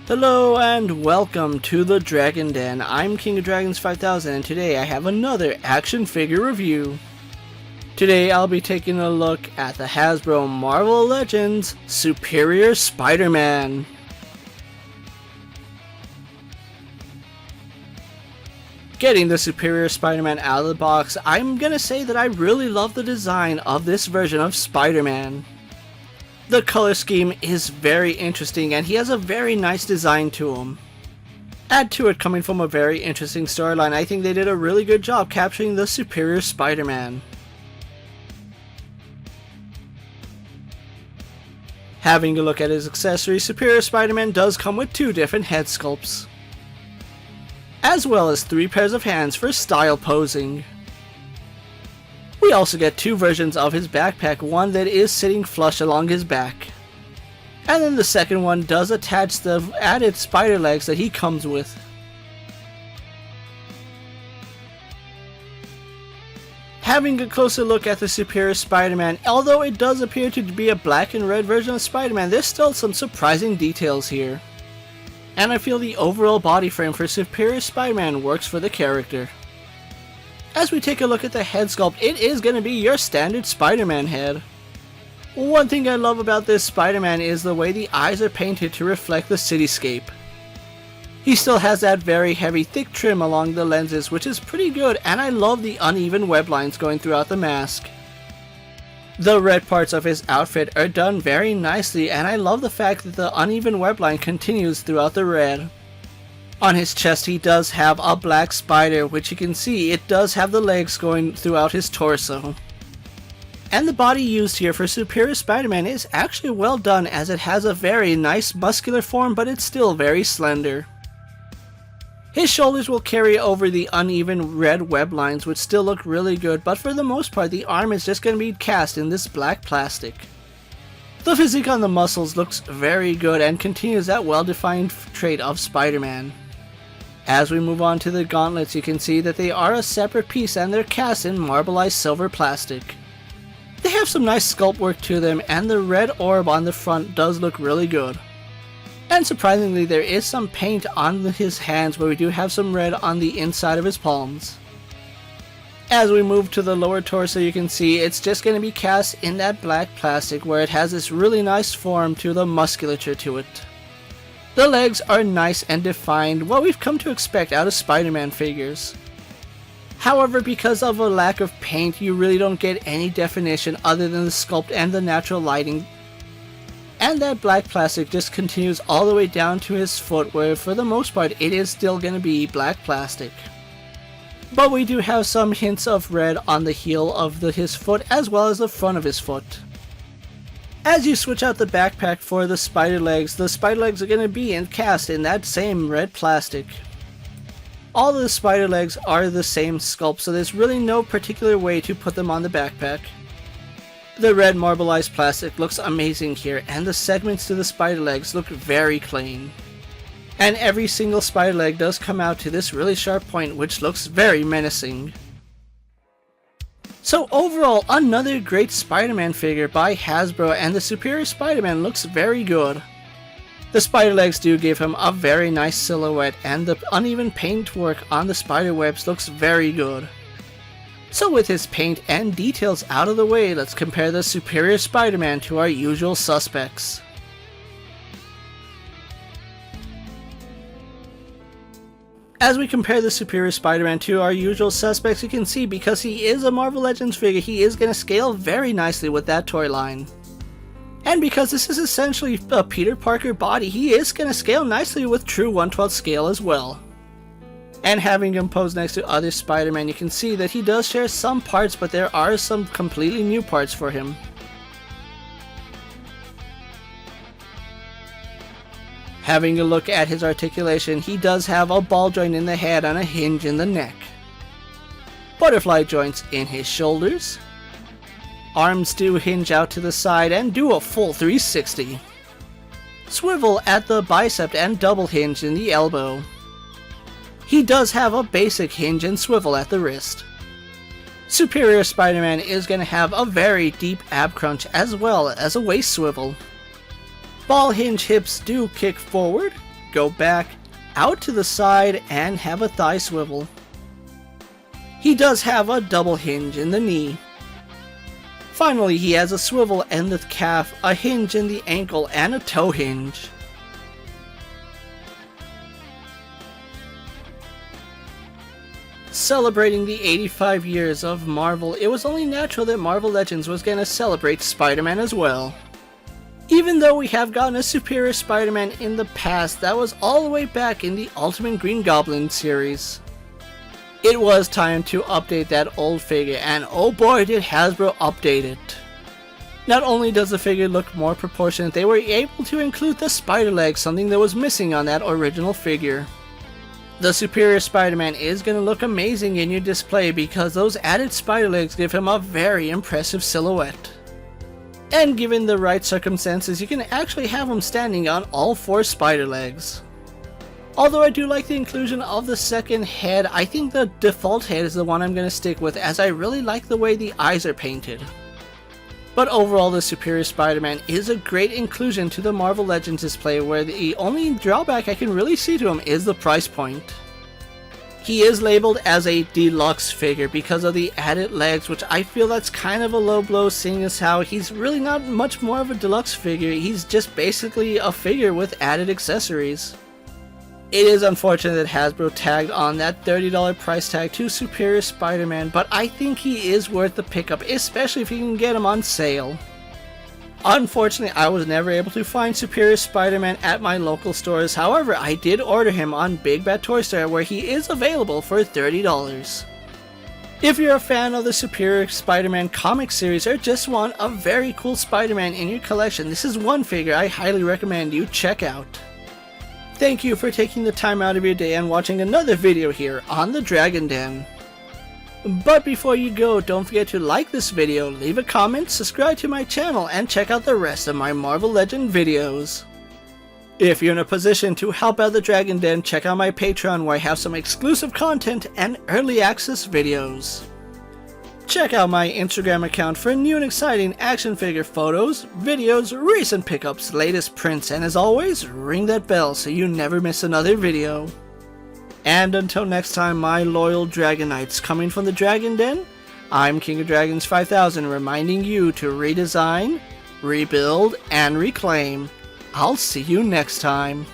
Hello and welcome to the Dragon Den. I'm KingofDragons 5000 and today I have another action figure review. Today I'll be taking a look at the Hasbro Marvel Legends Superior Spider-Man. Getting the Superior Spider-Man out of the box, I'm gonna say that I really love the design of this version of Spider-Man. The color scheme is very interesting and he has a very nice design to him. Add to it coming from a very interesting storyline, I think they did a really good job capturing the Superior Spider-Man. Having a look at his accessories, Superior Spider-Man does come with 2 different head sculpts, as well as 3 pairs of hands for style posing. We also get 2 versions of his backpack, one that is sitting flush along his back, and then the second one does attach the added spider legs that he comes with. Having a closer look at the Superior Spider-Man, although it does appear to be a black and red version of Spider-Man, there's still some surprising details here. And I feel the overall body frame for Superior Spider-Man works for the character. As we take a look at the head sculpt, it is going to be your standard Spider-Man head. One thing I love about this Spider-Man is the way the eyes are painted to reflect the cityscape. He still has that very heavy thick trim along the lenses, which is pretty good, and I love the uneven web lines going throughout the mask. The red parts of his outfit are done very nicely, and I love the fact that the uneven web line continues throughout the red. On his chest he does have a black spider, which you can see it does have the legs going throughout his torso. And the body used here for Superior Spider-Man is actually well done, as it has a very nice muscular form, but it's still very slender. His shoulders will carry over the uneven red web lines, which still look really good, but for the most part the arm is just going to be cast in this black plastic. The physique on the muscles looks very good and continues that well-defined trait of Spider-Man. As we move on to the gauntlets, you can see that they are a separate piece and they're cast in marbleized silver plastic. They have some nice sculpt work to them, and the red orb on the front does look really good. And surprisingly, there is some paint on his hands, where we do have some red on the inside of his palms. As we move to the lower torso, you can see it's just going to be cast in that black plastic, where it has this really nice form to the musculature to it. The legs are nice and defined, what we've come to expect out of Spider-Man figures. However, because of a lack of paint, you really don't get any definition other than the sculpt and the natural lighting. And that black plastic just continues all the way down to his foot, where for the most part it is still going to be black plastic. But we do have some hints of red on the heel of his foot, as well as the front of his foot. As you switch out the backpack for the spider legs are going to be cast in that same red plastic. All of the spider legs are the same sculpt, so there's really no particular way to put them on the backpack. The red marbleized plastic looks amazing here, and the segments to the spider legs look very clean. And every single spider leg does come out to this really sharp point, which looks very menacing. So overall, another great Spider-Man figure by Hasbro, and the Superior Spider-Man looks very good. The spider legs do give him a very nice silhouette, and the uneven paint work on the spider webs looks very good. So with his paint and details out of the way, let's compare the Superior Spider-Man to our usual suspects. As we compare the Superior Spider-Man to our usual suspects, you can see because he is a Marvel Legends figure, he is going to scale very nicely with that toy line. And because this is essentially a Peter Parker body, he is going to scale nicely with true 1/12 scale as well. And having him posed next to other Spider-Man, you can see that he does share some parts, but there are some completely new parts for him. Having a look at his articulation, he does have a ball joint in the head and a hinge in the neck. Butterfly joints in his shoulders. Arms do hinge out to the side and do a full 360. Swivel at the bicep and double hinge in the elbow. He does have a basic hinge and swivel at the wrist. Superior Spider-Man is going to have a very deep ab crunch as well as a waist swivel. Ball hinge hips do kick forward, go back, out to the side, and have a thigh swivel. He does have a double hinge in the knee. Finally, he has a swivel in the calf, a hinge in the ankle, and a toe hinge. Celebrating the 85 years of Marvel, it was only natural that Marvel Legends was going to celebrate Spider-Man as well. Even though we have gotten a superior Spider-Man in the past, that was all the way back in the Ultimate Green Goblin series. It was time to update that old figure, and oh boy did Hasbro update it. Not only does the figure look more proportionate, they were able to include the spider leg, something that was missing on that original figure. The superior Spider-Man is going to look amazing in your display because those added spider legs give him a very impressive silhouette. And given the right circumstances, you can actually have him standing on all 4 spider legs. Although I do like the inclusion of the second head, I think the default head is the one I'm going to stick with, as I really like the way the eyes are painted. But overall, the Superior Spider-Man is a great inclusion to the Marvel Legends display, where the only drawback I can really see to him is the price point. He is labeled as a deluxe figure because of the added legs, which I feel that's kind of a low blow, seeing as how he's really not much more of a deluxe figure. He's just basically a figure with added accessories. It is unfortunate that Hasbro tagged on that $30 price tag to Superior Spider-Man, but I think he is worth the pickup, especially if you can get him on sale. Unfortunately, I was never able to find Superior Spider-Man at my local stores. However, I did order him on Big Bad Toy Store, where he is available for $30. If you're a fan of the Superior Spider-Man comic series or just want a very cool Spider-Man in your collection, this is one figure I highly recommend you check out. Thank you for taking the time out of your day and watching another video here on the Dragon Den. But before you go, don't forget to like this video, leave a comment, subscribe to my channel, and check out the rest of my Marvel Legend videos. If you're in a position to help out the Dragon Den, check out my Patreon, where I have some exclusive content and early access videos. Check out my Instagram account for new and exciting action figure photos, videos, recent pickups, latest prints, and as always, ring that bell so you never miss another video. And until next time, my loyal Dragonites, coming from the Dragon Den, I'm King of Dragons 5000, reminding you to redesign, rebuild, and reclaim. I'll see you next time.